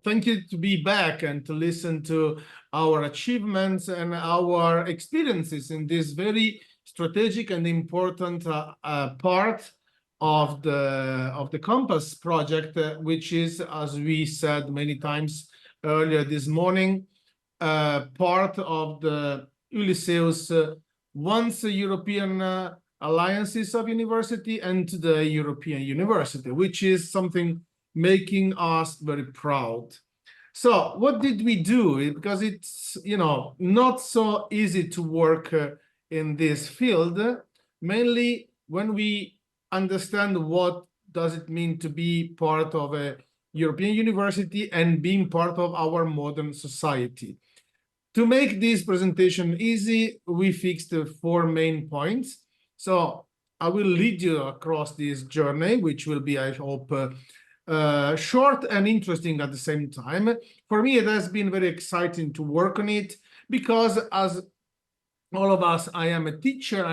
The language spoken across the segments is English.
thank you to be back and to listen to our achievements and our experiences in this very strategic and important part of the Compass project, which is, as we said many times earlier this morning, part of the Ulysseus once European alliances of university and to the European University, which is something making us very proud. So what did we do? Because it's, not so easy to work in this field, mainly when we understand what does it mean to be part of a European university and being part of our modern society. To make this presentation easy, we fixed 4 main points. So I will lead you across this journey, which will be, I hope, short and interesting at the same time. For me, it has been very exciting to work on it because, as all of us, I am a teacher,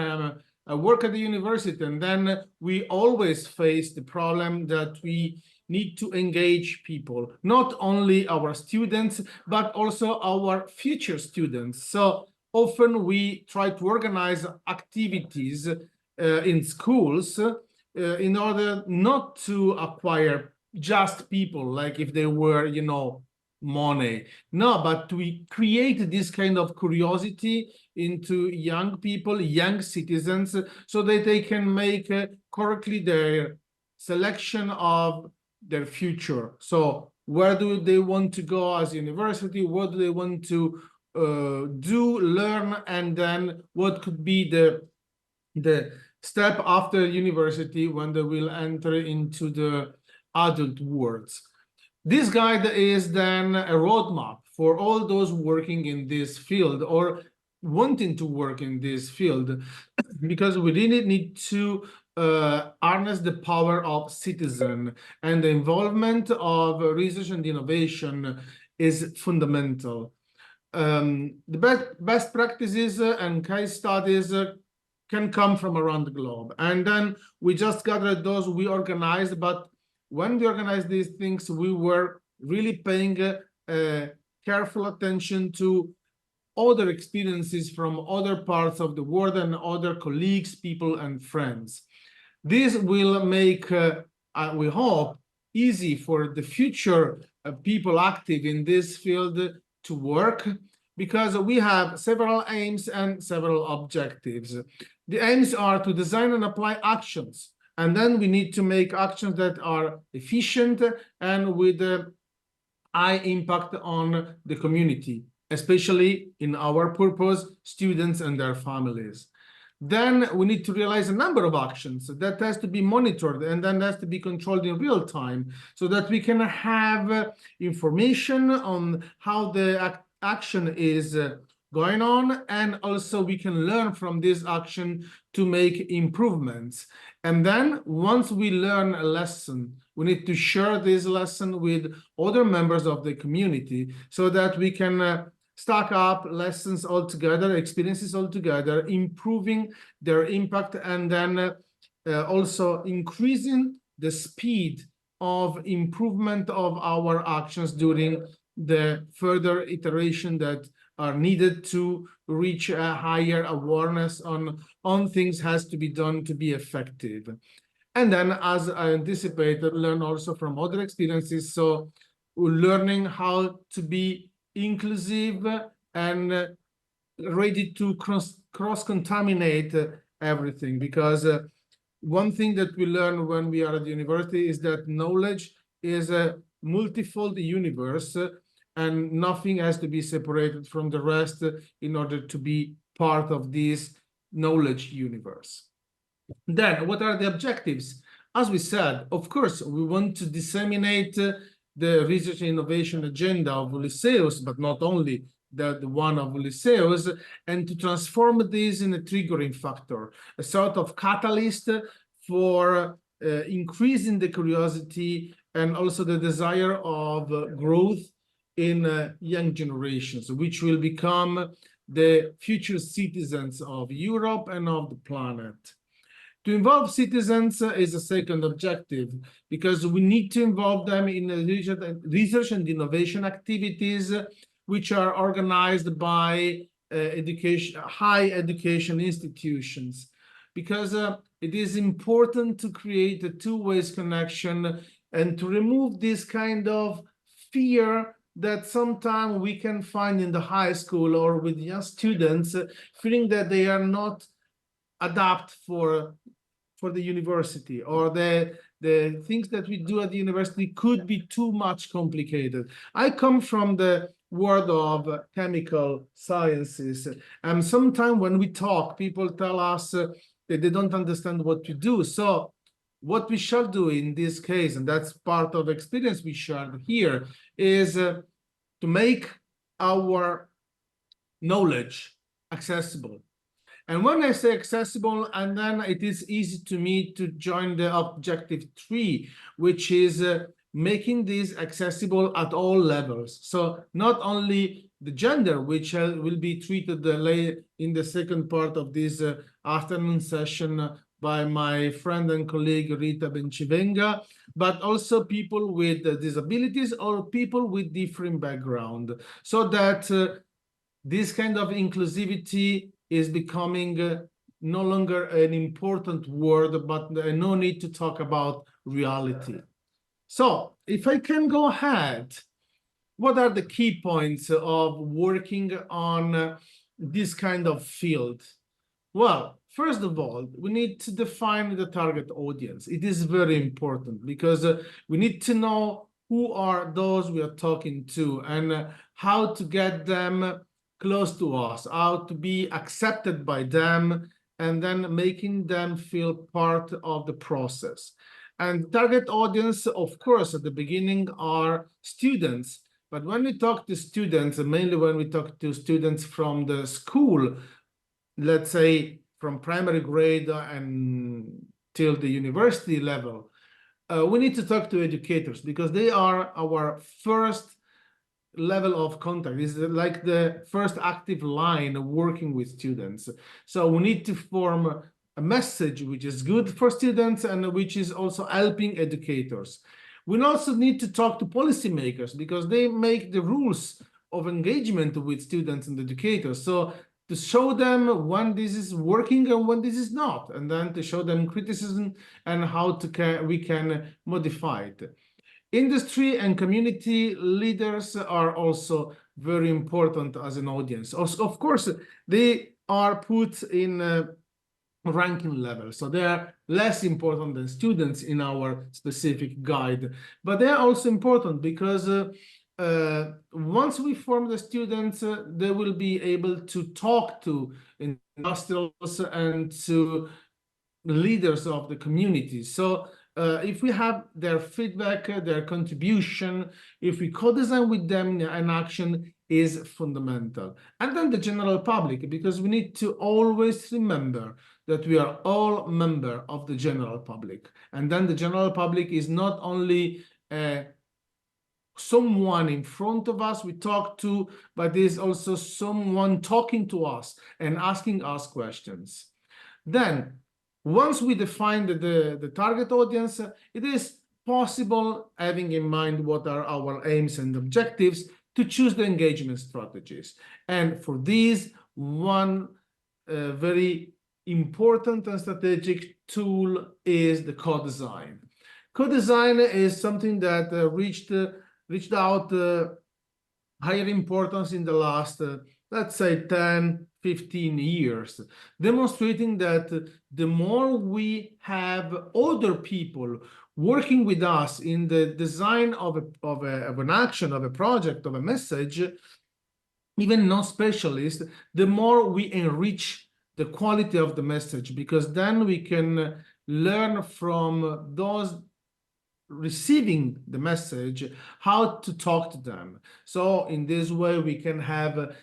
I work at the university, and then we always face the problem that we need to engage people, not only our students, but also our future students. So often we try to organize activities in schools in order not to acquire just people, like if they were, money. No, but we create this kind of curiosity into young people, young citizens, so that they can make correctly their selection of their future. So where do they want to go as university? What do they want to do, learn, and then what could be the step after university when they will enter into the adult worlds. This guide is then a roadmap for all those working in this field or wanting to work in this field, because we really need to harness the power of citizen, and the involvement of research and innovation is fundamental. The best practices and case studies can come from around the globe, and then we just gathered those we organized. But when we organized these things, we were really paying careful attention to other experiences from other parts of the world and other colleagues, people, and friends. This will make, we hope, easy for the future people active in this field to work, because we have several aims and several objectives. The aims are to design and apply actions, and then we need to make actions that are efficient and with a high impact on the community, especially in our purpose, students and their families. Then we need to realize a number of actions that has to be monitored and then has to be controlled in real time, so that we can have information on how the action is going on, and also we can learn from this action to make improvements. And then once we learn a lesson, we need to share this lesson with other members of the community, so that we can stack up lessons all together, experiences all together, improving their impact, and then also increasing the speed of improvement of our actions during the further iteration that are needed to reach a higher awareness on things has to be done to be effective. And then, as I anticipated, learn also from other experiences. So learning how to be inclusive and ready to cross-contaminate everything, because one thing that we learn when we are at the university is that knowledge is a multifold universe, and nothing has to be separated from the rest in order to be part of this knowledge universe. Then, what are the objectives? As we said, of course, we want to disseminate the research and innovation agenda of Ulysseus, but not only the one of Ulysseus, and to transform this in a triggering factor, a sort of catalyst for increasing the curiosity and also the desire of growth in young generations, which will become the future citizens of Europe and of the planet. To involve citizens is a second objective, because we need to involve them in research and innovation activities, which are organized by high education institutions, because it is important to create a two-way connection and to remove this kind of fear that sometimes we can find in the high school or with young students, feeling that they are not adapt for the university, or the things that we do at the university could be too much complicated. I come from the world of chemical sciences, and sometimes when we talk, people tell us that they don't understand what to do. So what we shall do in this case, and that's part of experience we shared here, is to make our knowledge accessible. And when I say accessible, and then it is easy to me to join the objective 3, which is making this accessible at all levels. So not only the gender, which will be treated in the second part of this afternoon session by my friend and colleague Rita Bencivenga, but also people with disabilities or people with different background, so that this kind of inclusivity is becoming no longer an important word, but no need to talk about reality. So if I can go ahead, what are the key points of working on this kind of field? Well, first of all, we need to define the target audience. It is very important, because we need to know who are those we are talking to, and how to get them close to us, how to be accepted by them, and then making them feel part of the process. And target audience, of course, at the beginning are students. But when we talk to students, and mainly when we talk to students from the school, let's say from primary grade and till the university level, we need to talk to educators, because they are our first level of contact. Is like the first active line working with students. So we need to form a message which is good for students and which is also helping educators. We also need to talk to policymakers, because they make the rules of engagement with students and educators. So to show them when this is working and when this is not, and then to show them criticism and how we can modify it. Industry and community leaders are also very important as an audience. Of course, they are put in ranking level, so they are less important than students in our specific guide, but they are also important because once we form the students, they will be able to talk to industrials and to leaders of the community. So if we have their feedback, their contribution, if we co-design with them, an action is fundamental. And then the general public, because we need to always remember that we are all members of the general public. And then the general public is not only someone in front of us we talk to, but is also someone talking to us and asking us questions. Then, once we define the target audience, it is possible, having in mind what are our aims and objectives, to choose the engagement strategies. And for these, one very important and strategic tool is the co-design. Co-design is something that reached out higher importance in the last, let's say, 10, 15 years, demonstrating that the more we have other people working with us in the design of an action, of a project, of a message, even non-specialists, the more we enrich the quality of the message, because then we can learn from those receiving the message how to talk to them. So in this way, we can have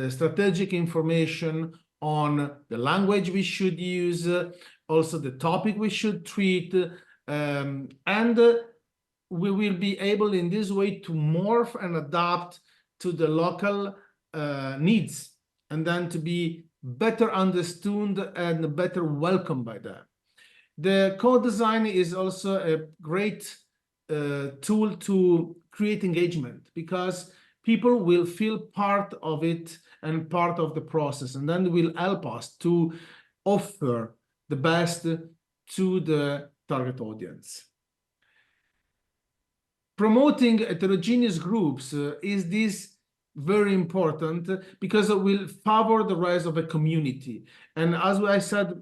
strategic information on the language we should use, also the topic we should treat, and we will be able in this way to morph and adapt to the local needs, and then to be better understood and better welcomed by them. The co-design is also a great tool to create engagement, because people will feel part of it and part of the process, and then will help us to offer the best to the target audience. Promoting heterogeneous groups is this very important, because it will favor the rise of a community. And as I said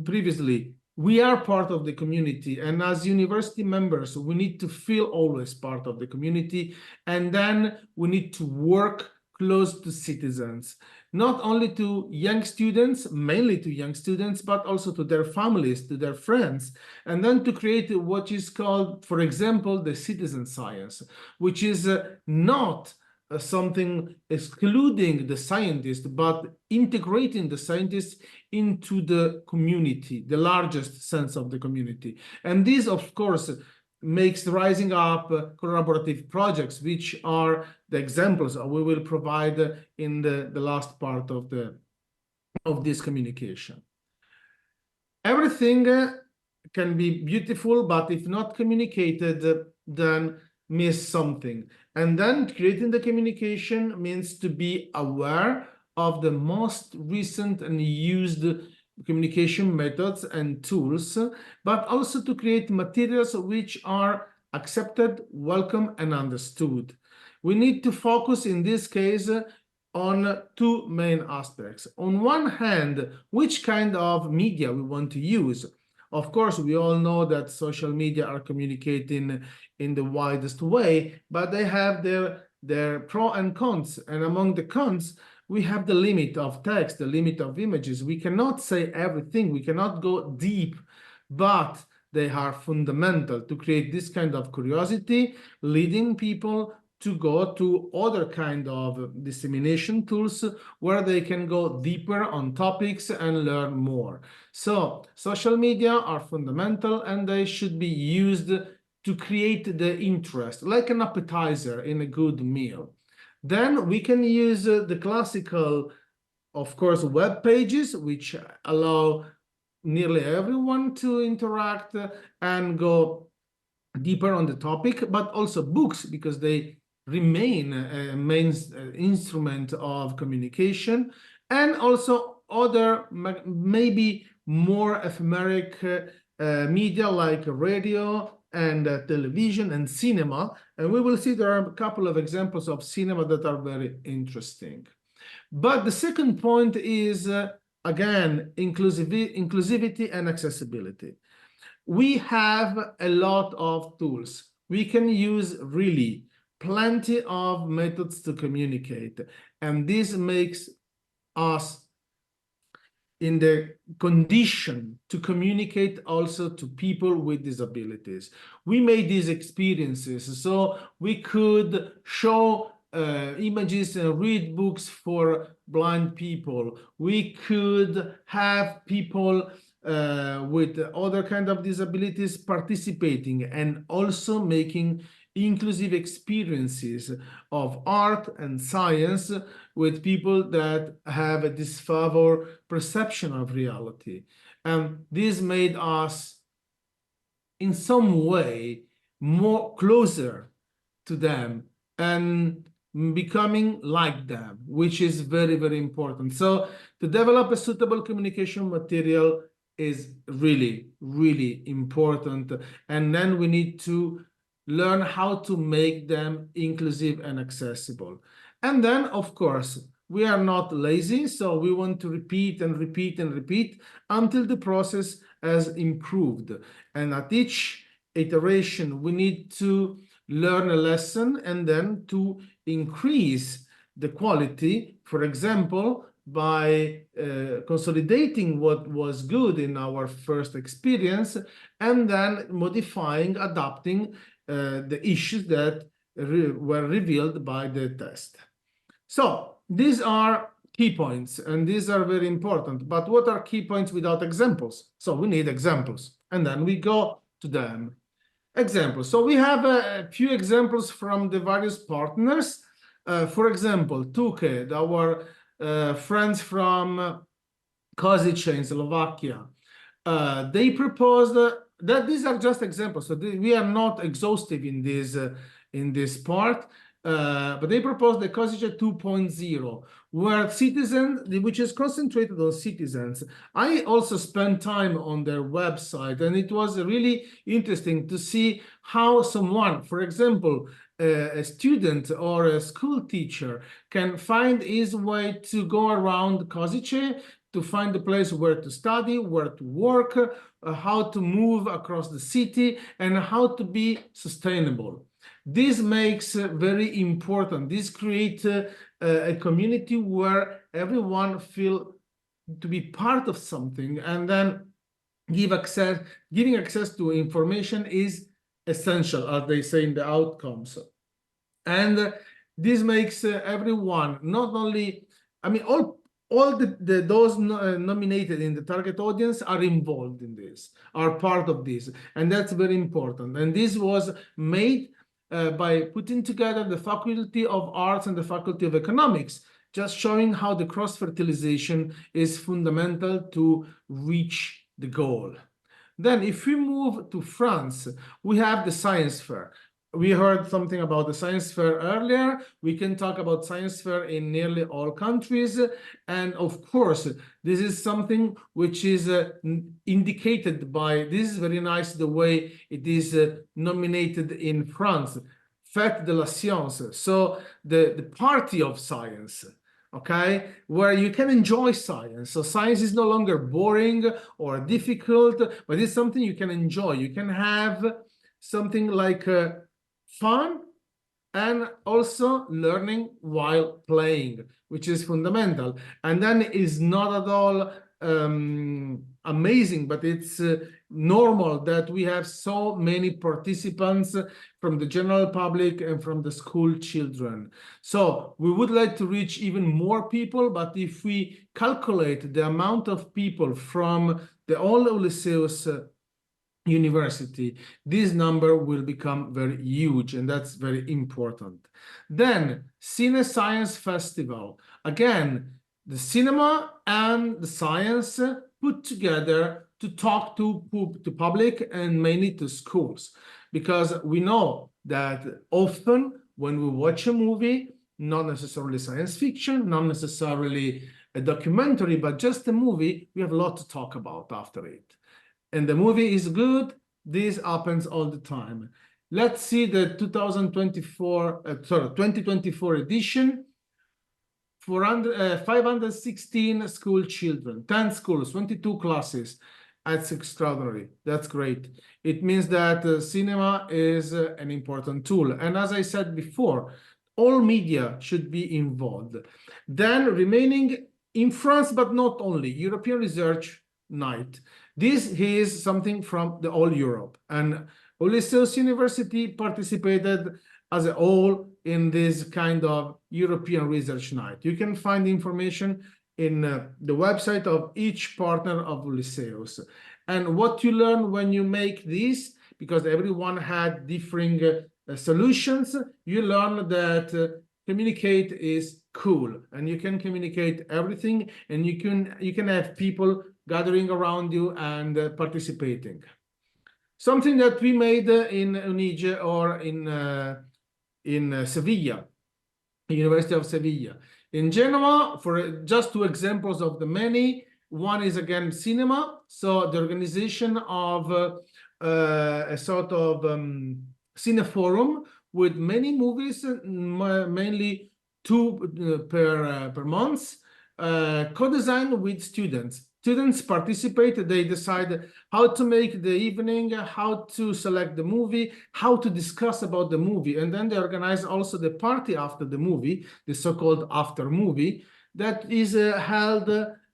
previously, we are part of the community, and as university members, we need to feel always part of the community, and then we need to work close to citizens, not only to young students, mainly to young students, but also to their families, to their friends, and then to create what is called, for example, the citizen science, which is not something excluding the scientist, but integrating the scientists into the community, the largest sense of the community. And this, of course, makes rising up collaborative projects, which are the examples we will provide in the last part of this communication. Everything can be beautiful, but if not communicated, then miss something. And then creating the communication means to be aware of the most recent and used communication methods and tools, but also to create materials which are accepted, welcome, and understood. We need to focus in this case on two main aspects. On one hand, which kind of media we want to use. Of course, we all know that social media are communicating in the widest way, but they have their pro and cons. And among the cons, we have the limit of text, the limit of images. We cannot say everything, we cannot go deep, but they are fundamental to create this kind of curiosity, leading people to go to other kind of dissemination tools where they can go deeper on topics and learn more. So social media are fundamental, and they should be used to create the interest, like an appetizer in a good meal. Then we can use the classical, of course, web pages, which allow nearly everyone to interact and go deeper on the topic, but also books, because they remain a main instrument of communication, and also other maybe more ephemeric media like radio and television and cinema. And we will see there are a couple of examples of cinema that are very interesting. But the second point is, again, inclusivity and accessibility. We have a lot of tools. We can use really plenty of methods to communicate, and this makes us in the condition to communicate also to people with disabilities. We made these experiences, so we could show images and read books for blind people. We could have people with other kind of disabilities participating, and also making inclusive experiences of art and science with people that have a disfavor perception of reality. And this made us in some way more closer to them and becoming like them, which is very, very important. So to develop a suitable communication material is really, really important. And then we need to learn how to make them inclusive and accessible. And then, of course, we are not lazy, so we want to repeat and repeat and repeat until the process has improved. And at each iteration, we need to learn a lesson and then to increase the quality, for example, by consolidating what was good in our first experience, and then modifying, adapting the issues that were revealed by the test. So these are key points, and these are very important. But what are key points without examples? So we need examples, and then we go to them. Examples. So we have a few examples from the various partners. For example, Tuke, our friends from Kozice in Slovakia. they proposed that these are just examples. So we are not exhaustive in this part, but they proposed the Cosice 2.0, where citizens, which is concentrated on citizens. I also spent time on their website, and it was really interesting to see how someone, for example, a student or a school teacher, can find his way to go around Cosice, to find a place where to study, where to work, how to move across the city, and how to be sustainable. This makes very important. This creates a community where everyone feel to be part of something, and then giving access to information is essential, as they say in the outcomes. And this makes everyone, not only, I mean, all those nominated in the target audience are involved in this, are part of this, and that's very important. And this was made by putting together the Faculty of Arts and the Faculty of Economics, just showing how the cross-fertilization is fundamental to reach the goal. Then if we move to France, we have the science fair. We heard something about the science fair earlier. We can talk about science fair in nearly all countries. And of course, this is something which is indicated by, this is very nice, the way it is nominated in France, Fête de la Science. So the party of science, okay, where you can enjoy science. So science is no longer boring or difficult, but it's something you can enjoy. You can have something like fun and also learning while playing, which is fundamental. And then it's not at all amazing, but it's normal that we have so many participants from the general public and from the school children. So we would like to reach even more people, but if we calculate the amount of people from the old Ulysseus University, this number will become very huge, and that's very important. Then Cine Science Festival. Again, the cinema and the science put together to talk to public and mainly to schools, because we know that often when we watch a movie, not necessarily science fiction, not necessarily a documentary, but just a movie, we have a lot to talk about after it. And the movie is good. This happens all the time. Let's see the 2024 edition. 516 school children, 10 schools, 22 classes. That's extraordinary. That's great. It means that cinema is an important tool. And as I said before, all media should be involved. Then remaining in France, but not only, European Research Night. This is something from the whole Europe, and Ulysseus University participated as a whole in this kind of European Research Night. You can find information in the website of each partner of Ulysseus. And what you learn when you make this, because everyone had different solutions, you learn that communicate is cool, and you can communicate everything, and you can have people gathering around you and participating. Something that we made in Unige or in Sevilla, University of Sevilla. In Genoa, for just two examples of the many, one is again cinema. So the organization of a sort of cineforum with many movies, mainly two per month, co-designed with students. Students participate, they decide how to make the evening, how to select the movie, how to discuss about the movie, and then they organize also the party after the movie, the so-called after movie, that is held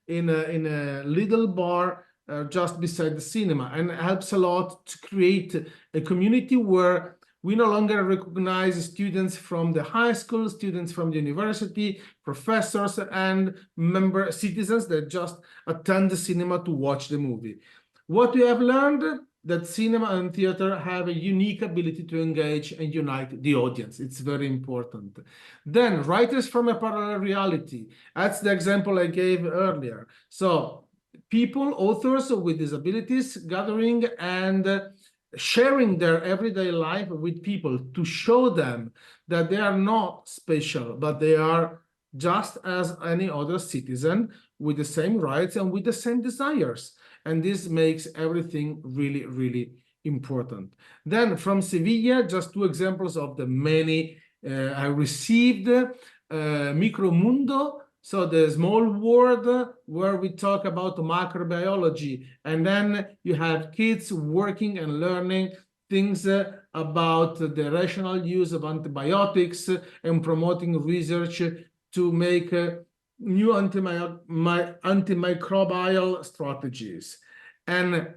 in a little bar just beside the cinema, and helps a lot to create a community where we no longer recognize students from the high school, students from the university, professors, and member citizens that just attend the cinema to watch the movie. What we have learned, that cinema and theater have a unique ability to engage and unite the audience. It's very important. Then writers from a parallel reality. That's the example I gave earlier. So people, authors with disabilities, gathering and sharing their everyday life with people to show them that they are not special, but they are just as any other citizen with the same rights and with the same desires. And this makes everything really, really important. Then from Sevilla, just two examples of the many I received. Micromundo, so the small world where we talk about microbiology, and then you have kids working and learning things about the rational use of antibiotics and promoting research to make new antimicrobial strategies. And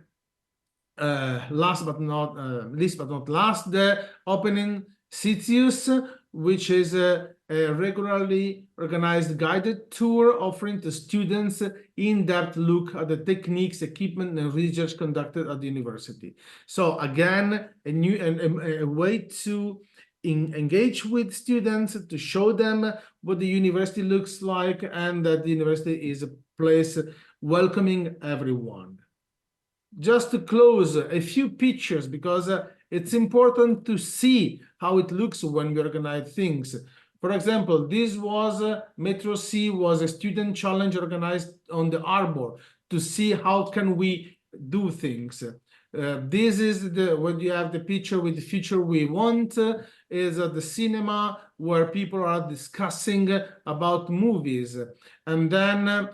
last but not last, the opening Ulysseus, which is a regularly organized guided tour offering to students in-depth look at the techniques, equipment, and research conducted at the university. So again, a way to engage with students, to show them what the university looks like, and that the university is a place welcoming everyone. Just to close, a few pictures, because it's important to see how it looks when we organize things. For example, this was Metro C was a student challenge organized on the Arbor to see how can we do things. This is when you have the picture with the future we want, is the cinema where people are discussing about movies. And then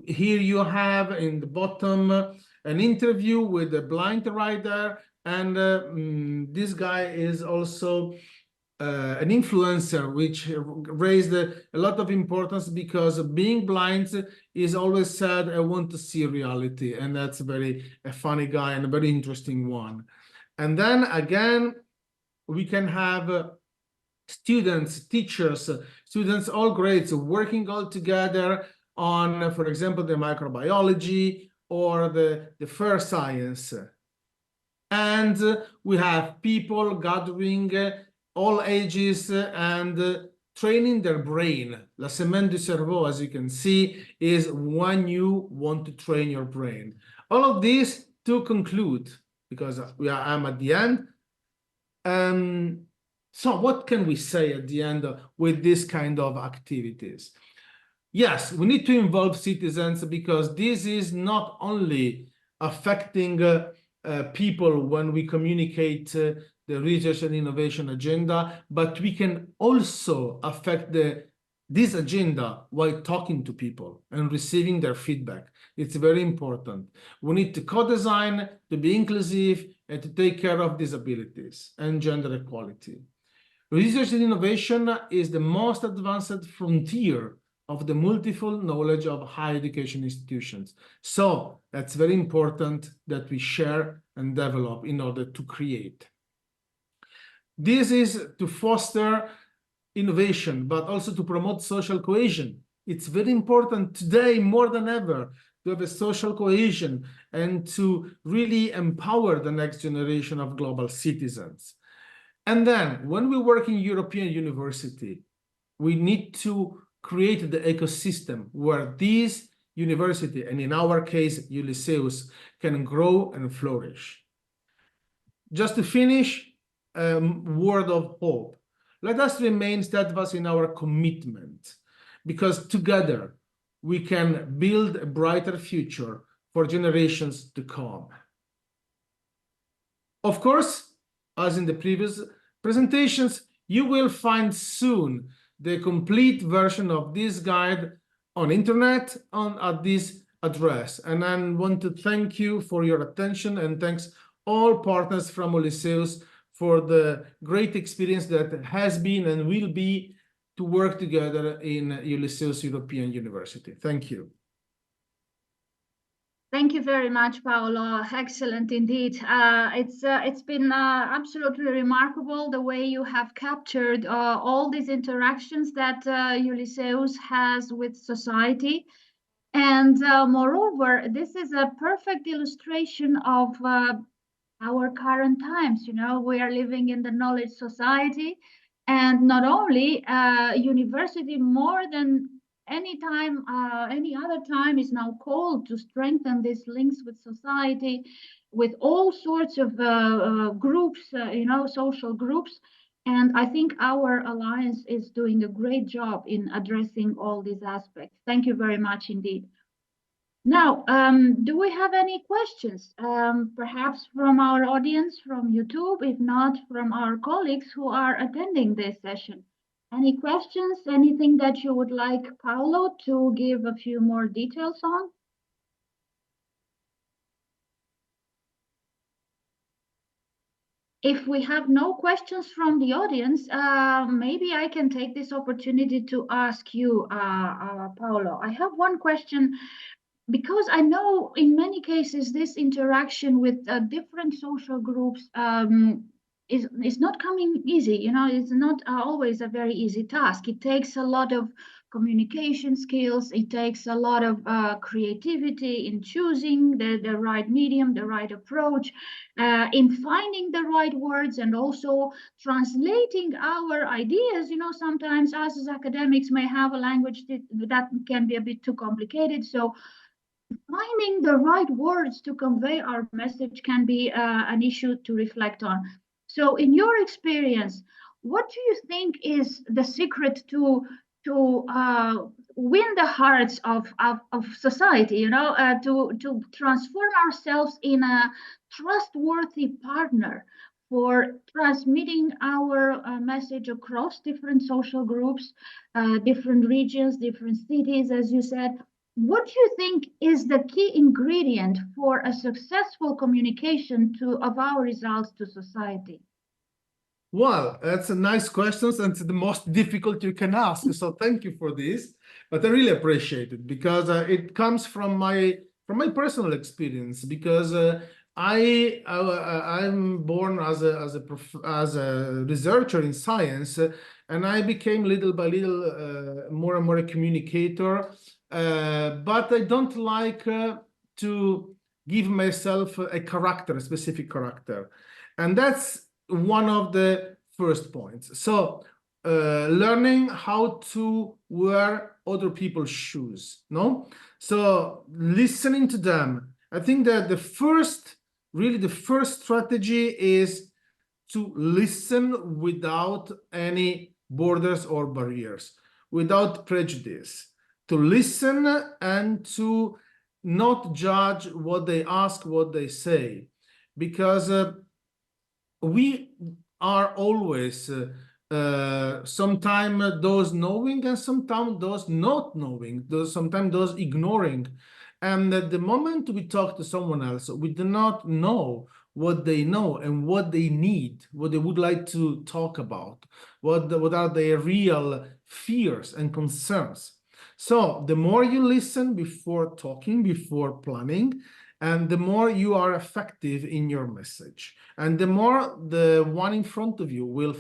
here you have in the bottom an interview with a blind writer, and this guy is also an influencer, which raised a lot of importance, because being blind is always said, I want to see reality, and that's a funny guy and a very interesting one. And then again, we can have students, teachers, students, all grades working all together on, for example, the microbiology or the first science. And we have people gathering all ages and training their brain. La semaine du cerveau, as you can see, is when you want to train your brain. All of this to conclude, because I'm at the end. So what can we say at the end with this kind of activities? Yes, we need to involve citizens, because this is not only affecting people when we communicate the research and innovation agenda, but we can also affect this agenda while talking to people and receiving their feedback. It's very important. We need to co-design, to be inclusive, and to take care of disabilities and gender equality. Research and innovation is the most advanced frontier of the multiple knowledge of higher education institutions. So that's very important that we share and develop in order to create. This is to foster innovation, but also to promote social cohesion. It's very important today more than ever to have a social cohesion and to really empower the next generation of global citizens. And then when we work in European university, we need to create the ecosystem where this university, and in our case, Ulysseus, can grow and flourish. Just to finish, word of hope. Let us remain steadfast in our commitment, because together we can build a brighter future for generations to come. Of course, as in the previous presentations, you will find soon the complete version of this guide on internet at this address. And I want to thank you for your attention, and thanks all partners from Ulysseus for the great experience that has been and will be to work together in Ulysseus European University. Thank you. Thank you very much, Paolo. Excellent indeed. It's been absolutely remarkable the way you have captured all these interactions that Ulysseus has with society. And moreover, this is a perfect illustration of our current times. You know, we are living in the knowledge society, and not only university more than any time, any other time is now called to strengthen these links with society, with all sorts of groups, social groups. And I think our alliance is doing a great job in addressing all these aspects. Thank you very much indeed. Now, do we have any questions? Perhaps from our audience from YouTube, if not from our colleagues who are attending this session. Any questions? Anything that you would like Paolo to give a few more details on? If we have no questions from the audience, maybe I can take this opportunity to ask you, Paolo. I have one question, because I know in many cases this interaction with different social groups is not coming easy. It's not always a very easy task. It takes a lot of communication skills. It takes a lot of creativity in choosing the right medium, the right approach, in finding the right words, and also translating our ideas. Sometimes us as academics may have a language that can be a bit too complicated. So finding the right words to convey our message can be an issue to reflect on. So in your experience, what do you think is the secret to win the hearts of society, to transform ourselves in a trustworthy partner for transmitting our message across different social groups, different regions, different cities, as you said? What do you think is the key ingredient for a successful communication of our results to society? Well, that's a nice question, and it's the most difficult you can ask. So thank you for this. But I really appreciate it, because it comes from my personal experience. Because I'm born as a researcher in science, and I became little by little more and more a communicator. But I don't like to give myself a character, a specific character, and that's one of the first points. So learning how to wear other people's shoes, no? So listening to them. I think that the first strategy is to listen without any borders or barriers, without prejudice, to listen and to not judge what they ask, what they say, because we are always sometimes those knowing and sometimes those not knowing, sometimes those ignoring. And at the moment we talk to someone else, we do not know what they know and what they need, what they would like to talk about, what are their real fears and concerns. So the more you listen before talking, before planning, and the more you are effective in your message, and the more the one in front of you will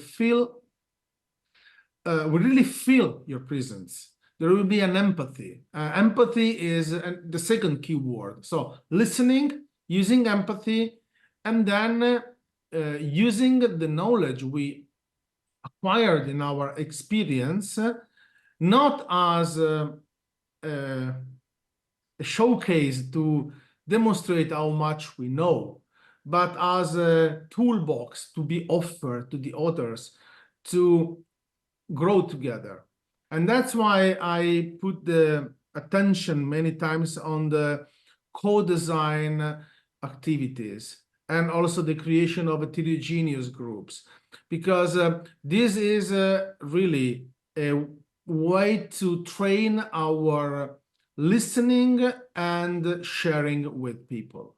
really feel your presence. There will be an empathy. Empathy is the second key word. So listening, using empathy, and then using the knowledge we acquired in our experience, not as a showcase to demonstrate how much we know, but as a toolbox to be offered to the others to grow together. And that's why I put the attention many times on the co-design activities and also the creation of heterogeneous groups, because this is really a way to train our listening and sharing with people.